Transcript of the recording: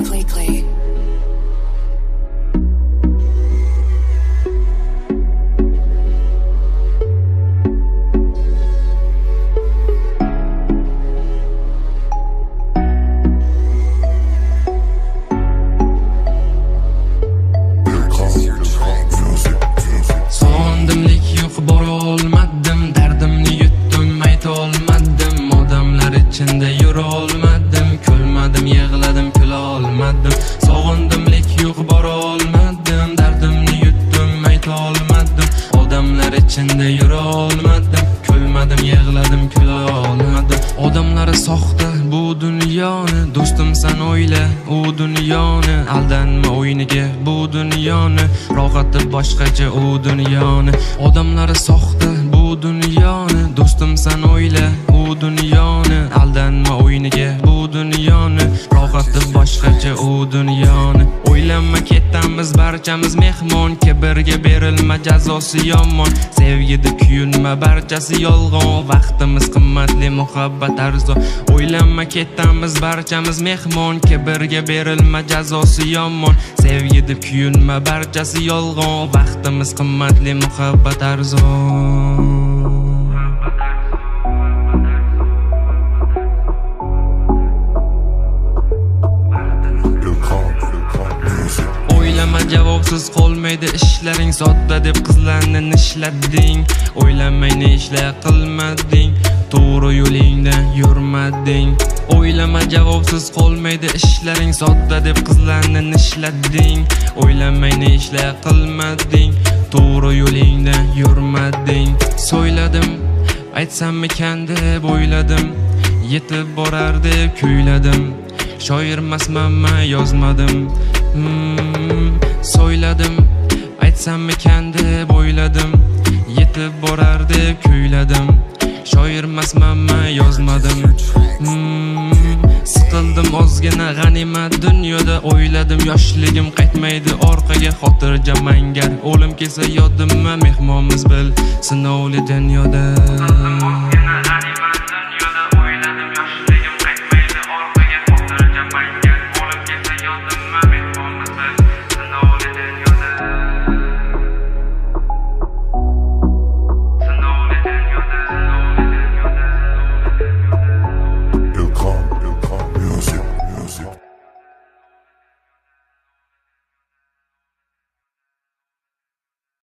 Clay. Sondimlik yo'q, bora olmadim, dardimni yutdim, ayta olmadim, odamlar ichida yura olmadim, kulmadim, yig'ladim, kula olmadim. Sog'indimlik yo'q, bora olmadim, dardimni yutdim, ayta olmadim, odamlar ichida yura olmadim, kulmadim, yig'ladim, kula olmadim. Odamlar soxta bu dunyoni, do'stim sen o'yla u dunyoni, aldanma o'yiniga bu dunyoni, rohati boshqacha u dunyoni. Odamlar soxta bu dunyoni, do'stim sen o'yla u dunyoni, aldanma o'yiniga bu dunyoni, rohati boshqacha u dunyoni. O'ylanma ketamiz barchamiz mehmon, kibrga berilma jazosi yomon, sevgida kuyunma barchasi yolg'on, vaqtimiz qimmatli, muhabbat arzon. O'ylanma ketamiz barchamiz mehmon, kibrga berilma jazosi yomon, sevgida kuyunma barchasi yolg'on, vaqtimiz qimmatli, muhabbat arzon. O'ylama javobsiz qolmaydi ishlaring, sodda deb qizlarni nishlading. O'ylamay ne ishlar qilmading, to'g'ri yo'lingdan yurmading. O'ylama javobsiz qolmaydi ishlaring, sodda deb qizlarni nishlading. O'ylamay ne ishlar qilmading, to'g'ri yo'lingdan yurmading. So'yladim, aytsammikan deb o'yladim, yetib borar deb kuyladim, shoirmasmanman yozmadim. So'yladim, aytsammikan deb o'yladim, yetib borar deb kuyladim, shoirmasmanman yozmadim. Siqildim ozgina g'animat dunyoda, o'yladim yoshligim qaytmaydi orqaga, xotirjam mangar o'lim kelsa yodimma, mehmonmiz bil sinovli dunyoda.